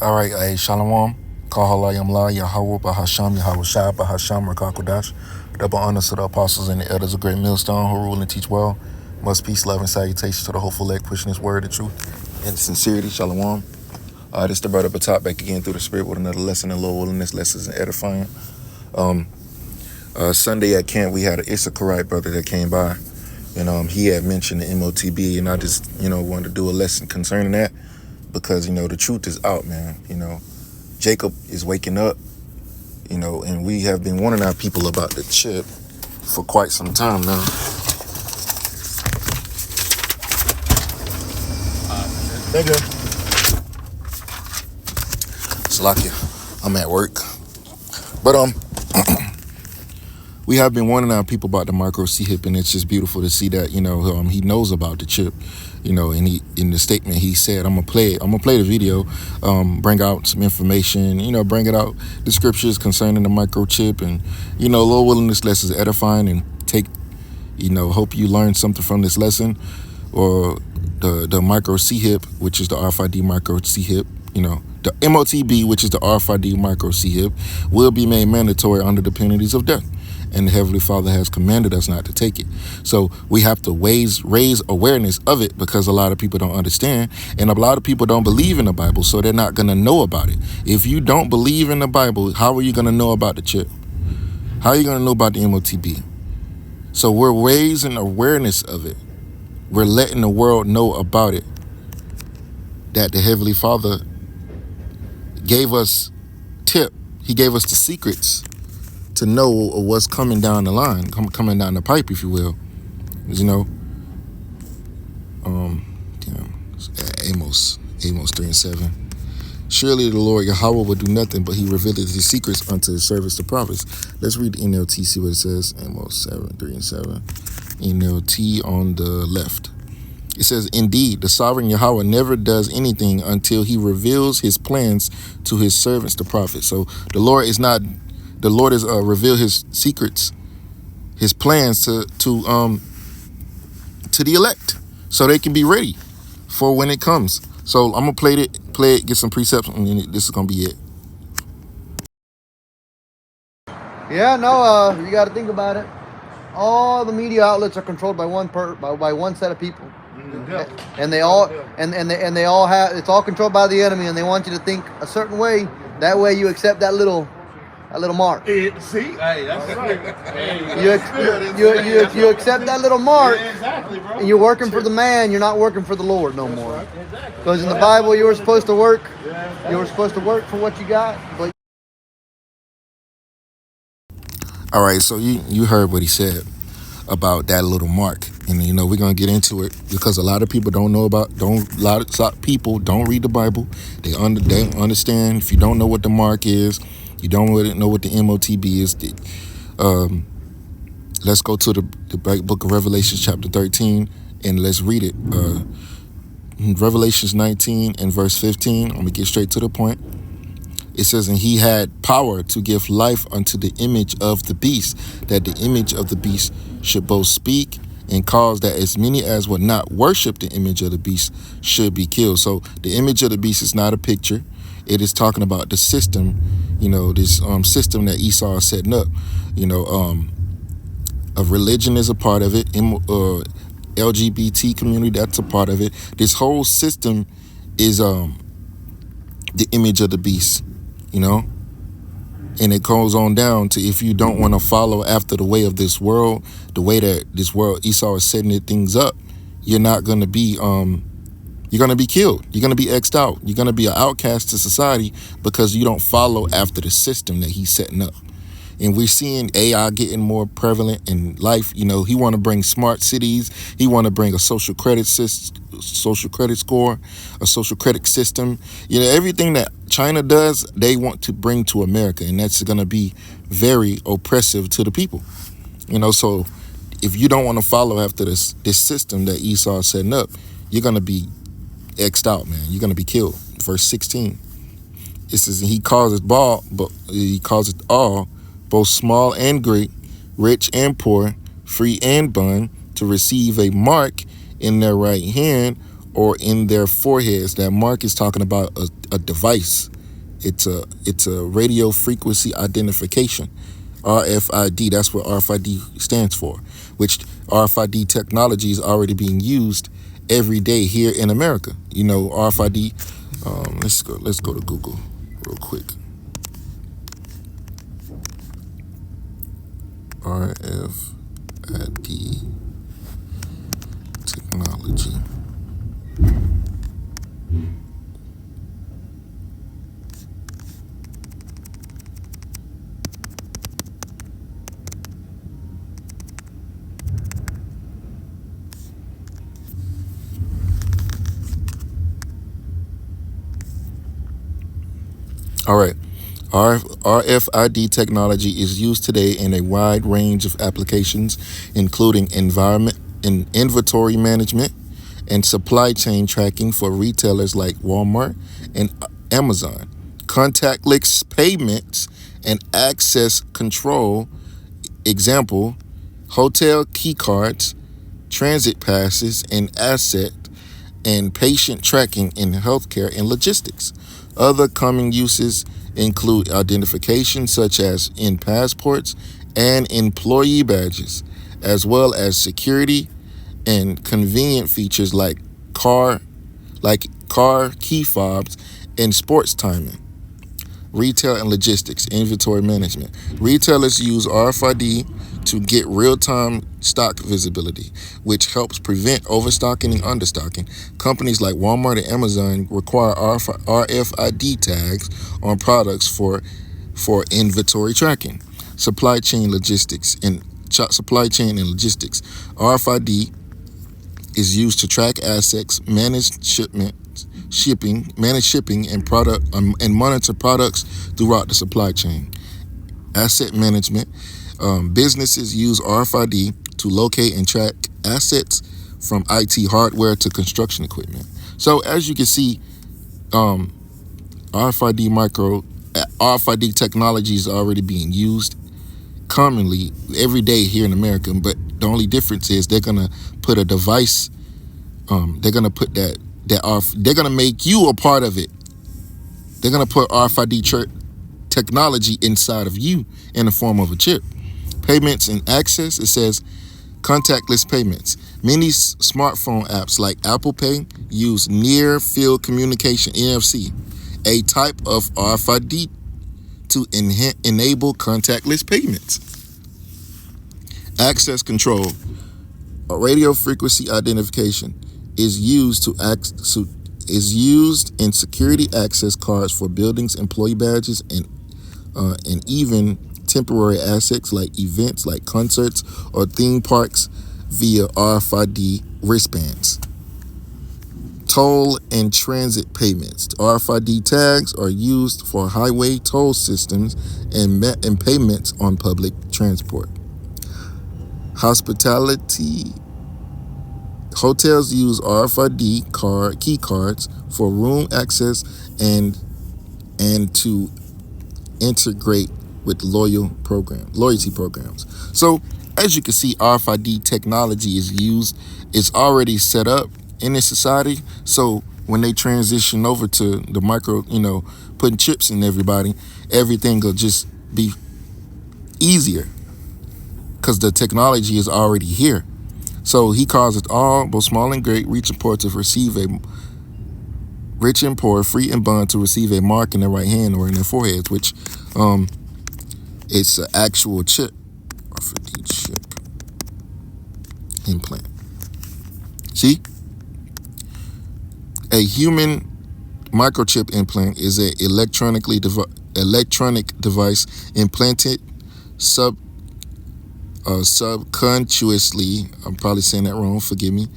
All right, hey, Shalom. Kahalayam La, Yahweh, Bahasham, Yahweh Shai, Bahasham, Rakakodash. Double honors to the apostles and the elders of Great Millstone who rule and teach well. Much peace, love, and salutations to the hopeful elect pushing his word, the truth, and sincerity. Shalom. This is the brother Batak back again through the spirit with another lesson in Lord willingness, lessons in edifying. Sunday at camp, we had an Issacharite brother that came by, and he had mentioned the MOTB, and I just, wanted to do a lesson concerning that because, the truth is out, man. Jacob is waking up, and we have been warning our people about the chip for quite some time now. Nigga. Salakia, I'm at work. But we have been warning our people about the micro C-hip, and it's just beautiful to see that, he knows about the chip, and he, in the statement he said, I'm gonna play the video, bring out some information, bring it out the scriptures concerning the microchip, and, Lord willingness, lessons edifying, and take, hope you learn something from this lesson, or the micro C-hip, which is the RFID micro C-hip, the MOTB, which is the RFID micro C-hip, will be made mandatory under the penalties of death. And the Heavenly Father has commanded us not to take it. So we have to raise awareness of it because a lot of people don't understand. And a lot of people don't believe in the Bible, so they're not going to know about it. If you don't believe in the Bible, how are you going to know about the chip? How are you going to know about the MOTB? So we're raising awareness of it. We're letting the world know about it. That the Heavenly Father gave us tip. He gave us the secrets to know what's coming down the line, coming down the pipe, if you will. Amos 3:7. Surely the Lord Yahweh will do nothing, but he revealed his secrets unto his servants, the prophets. Let's read the NLT, see what it says. Amos 3:7. NLT on the left. It says, indeed, the sovereign Yahweh never does anything until he reveals his plans to his servants, the prophets. So the Lord is reveal his secrets, his plans to the elect, so they can be ready for when it comes. So I'm gonna play it, get some precepts, and this is gonna be it. Yeah, no, you got to think about it. All the media outlets are controlled by one set of people, and they all have, it's all controlled by the enemy, and they want you to think a certain way. That way, you accept that little mark. See, hey, that's right. Hey, you accept that little mark, yeah, exactly, bro. and you're working for the man. You're not working for the Lord no more. Right. Exactly. Because in the Bible, you were supposed to work. Yeah, you were supposed to work for what you got, but. All right, so you heard what he said about that little mark, and we're gonna get into it because a lot of people don't know about. A lot of people don't read the Bible. They don't understand. If you don't know what the mark is, you don't really know what the MOTB is. Let's go to the book of Revelation, chapter 13, and let's read it. Revelations 19 and verse 15. I'm gonna get straight to the point. It says, and he had power to give life unto the image of the beast, that the image of the beast should both speak and cause that as many as would not worship the image of the beast should be killed. So the image of the beast is not a picture. It is talking about the system, this system that Esau is setting up. Of religion is a part of it. LGBT community, that's a part of it. This whole system is the image of the beast. And it goes on down to, if you don't want to follow after the way of this world, the way that this world, Esau is setting things up, you're not going to be, you're going to be killed. You're going to be X'd out. You're going to be an outcast to society because you don't follow after the system that he's setting up. And we're seeing AI getting more prevalent in life. He want to bring smart cities. He want to bring a social credit score, a social credit system. Everything that China does, they want to bring to America, and that's going to be very oppressive to the people. So if you don't want to follow after this system that Esau is setting up, you're going to be X'd out, man. You're going to be killed. Verse 16. It says, he causes all, both small and great, rich and poor, free and bond, to receive a mark in their right hand or in their foreheads. That mark is talking about a device. It's a radio frequency identification, RFID. That's what RFID stands for. Which RFID technology is already being used every day here in America. You know, RFID. Let's go to Google real quick. RFID technology. All right. RFID technology is used today in a wide range of applications, including inventory management and supply chain tracking for retailers like Walmart and Amazon, contactless payments and access control, example, hotel key cards, transit passes, and asset and patient tracking in healthcare and logistics. Other common uses include identification, such as in passports and employee badges, as well as security and convenient features like car key fobs and sports timing. Retail and logistics, inventory management. Retailers use RFID to get real-time stock visibility, which helps prevent overstocking and understocking. Companies like Walmart and Amazon require RFID tags on products for inventory tracking. Supply chain and logistics. RFID is used to track assets, manage shipping and product and monitor products throughout the supply chain. Asset management. Businesses use RFID to locate and track assets from IT hardware to construction equipment. So as you can see, RFID technology is already being used commonly every day here in America. But the only difference is they're gonna put a device. They're gonna put they're gonna make you a part of it. They're gonna put RFID technology inside of you in the form of a chip. Payments and access, it says contactless payments. Many smartphone apps like Apple Pay use near field communication, NFC, a type of RFID to enable contactless payments. Access control, radio frequency identification is used in security access cards for buildings, employee badges, and even temporary assets like events like concerts or theme parks via RFID wristbands. Toll and transit payments. RFID tags are used for highway toll systems and payments on public transport. Hospitality. Hotels use RFID key cards for room access and to integrate with loyalty programs. So as you can see, RFID technology is used. It's already set up in this society. So when they transition over to the micro, putting chips in everything will just be easier because the technology is already here. So he calls it all, both small and great, rich and poor, to receive rich and poor, free and bond, to receive a mark in their right hand or in their foreheads, which it's an actual chip, RFID chip implant. See? A human microchip implant is an electronic device implanted subcutaneously. I'm probably saying that wrong, forgive me.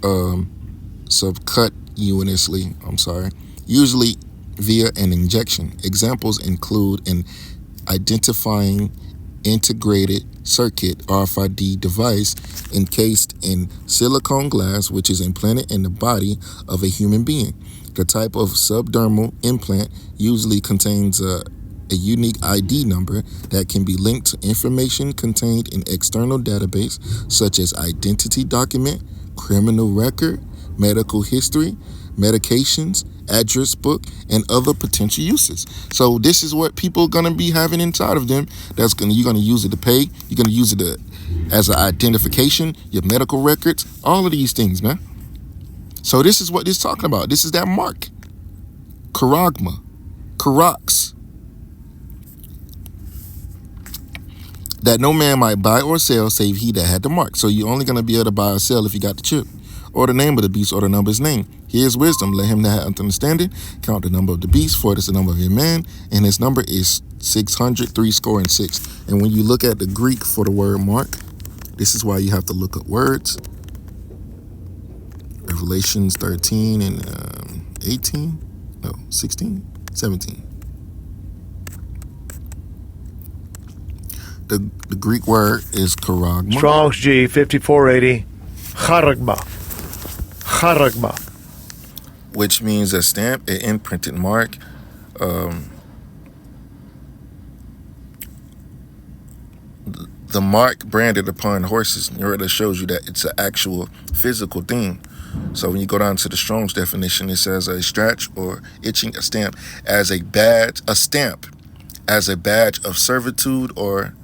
Subcutaneously, usually via an injection. Examples include an identifying integrated circuit RFID device encased in silicone glass, which is implanted in the body of a human being. The type of subdermal implant usually contains a unique ID number that can be linked to information contained in external database such as identity document, criminal record, medical history, medications, address book, and other potential uses. So this is what people are gonna be having inside of them. You're gonna use it to pay. You're gonna use it as an identification, your medical records, all of these things, man. So this is what this is talking about. This is that mark. Charagma. Charax. That no man might buy or sell save he that had the mark. So you're only going to be able to buy or sell if you got the chip, or the name of the beast, or the number of his name. Here's wisdom. Let him that hath understanding count the number of the beast, for it is the number of a man, and his number is 603 And when you look at the Greek for the word mark, this is why you have to look up words. Revelations 13 and 16, 17. The Greek word is charagma. Strong's G 5480. Charagma. Charagma. Which means a stamp, an imprinted mark. The mark branded upon horses. It shows you that it's an actual physical thing. So when you go down to the Strong's definition, it says a scratch or itching, a stamp as a badge, a stamp as a badge of servitude or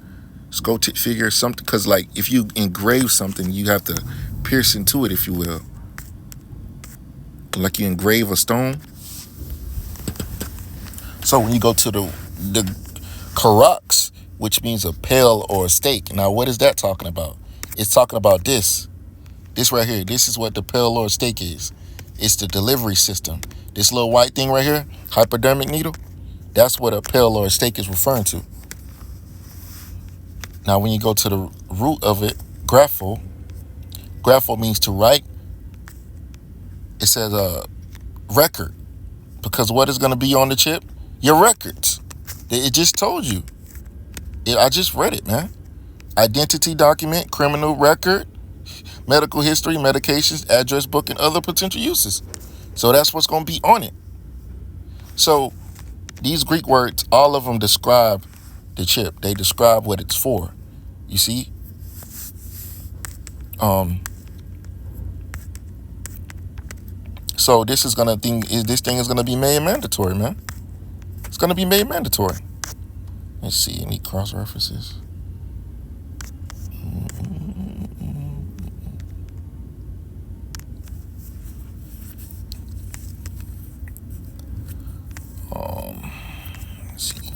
sculpted figure, something. Because like if you engrave something, you have to pierce into it, if you will. Like you engrave a stone. So when you go to the charax, which means a pail or a stake. Now what is that talking about? It's talking about this. This right here. This is what the pail or stake is. It's the delivery system. This little white thing right here, hypodermic needle, that's what a pail or a stake is referring to. Now, when you go to the root of it, grapho means to write. It says record, because what is going to be on the chip? Your records. It just told you. I just read it, man. Identity document, criminal record, medical history, medications, address book, and other potential uses. So that's what's going to be on it. So these Greek words, all of them describe the chip. They describe what it's for. You see? So this thing is gonna be made mandatory, man. It's gonna be made mandatory. Let's see, any cross references? Let's see.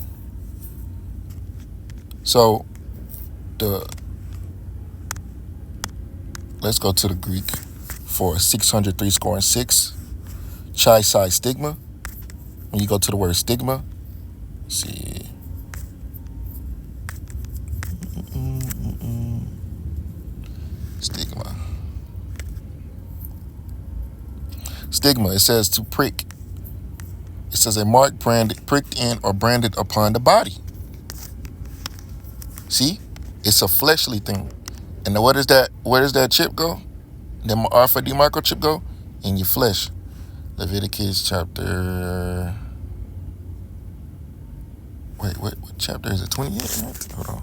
So let's go to the Greek for 603 chi psi stigma. When you go to the word stigma, let's see. Stigma, it says to prick. It says a mark pricked in or branded upon the body. See? It's a fleshly thing. And where does that chip go? The RFID microchip go? In your flesh. Leviticus chapter... Wait, what chapter is it? 28? Hold on.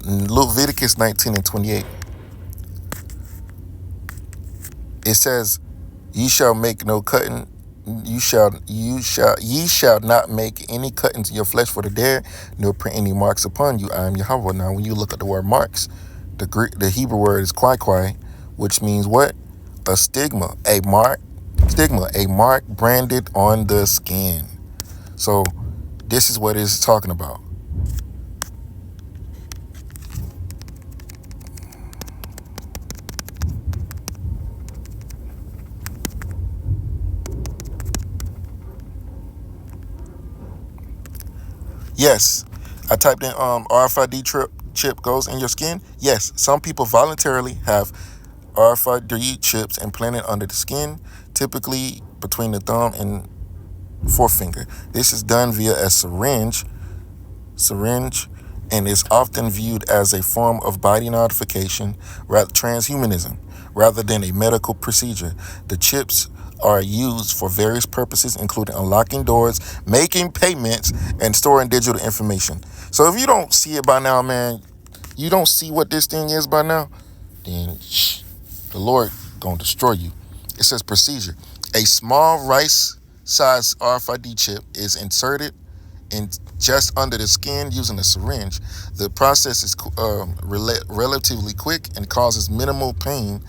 Leviticus 19 and 28. It says, ye shall make no cutting, ye shall not make any cuttings in your flesh for the dead, nor print any marks upon you. I am Yahweh. Now, when you look at the word marks, the Hebrew word is kwai, which means what? A stigma, a mark branded on the skin. So this is what it's talking about. Yes, I typed in RFID chip goes in your skin. Yes, some people voluntarily have RFID chips implanted under the skin, typically between the thumb and forefinger. This is done via a syringe, and is often viewed as a form of body modification, transhumanism, rather than a medical procedure. The chips are used for various purposes, including unlocking doors, making payments, and storing digital information. So if you don't see it by now, man, you don't see what this thing is by now, then the Lord gonna destroy you. It says procedure. A small rice-sized RFID chip is inserted in just under the skin using a syringe. The process is relatively quick and causes minimal pain,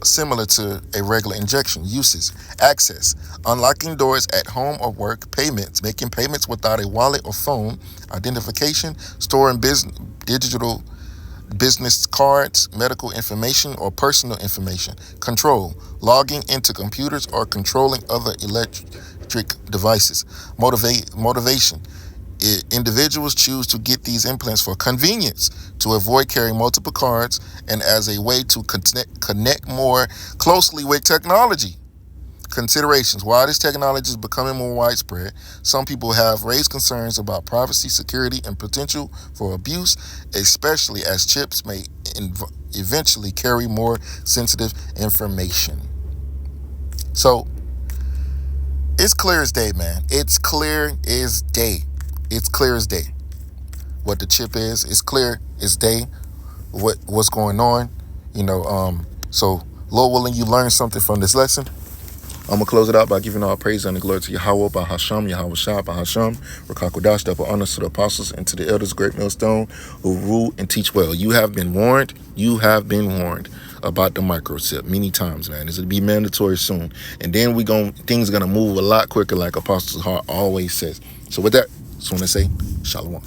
similar to a regular injection. Uses: access, unlocking doors at home or work; payments, making payments without a wallet or phone; identification, storing digital business cards, medical information, or personal information; control, logging into computers or controlling other electric devices; motivation, individuals choose to get these implants for convenience, to avoid carrying multiple cards, and as a way to connect more closely with technology. Considerations: while this technology is becoming more widespread, some people have raised concerns about privacy, security, and potential for abuse, especially as chips may eventually carry more sensitive information. So, it's clear as day, man. It's clear as day. It's clear as day what the chip is. It's clear as day what's going on. So, Lord willing, you learn something from this lesson. I'm going to close it out by giving all praise and the glory to Yahweh, Bahasham, Yahweh Shah, Bahasham, Rakakodash, double honors to the apostles and to the elders, great millstone, who rule and teach well. You have been warned. You have been warned about the microchip many times, man. It's going to be mandatory soon. And then things are going to move a lot quicker, like Apostles' Heart always says. So with that, just want to say, Shalom.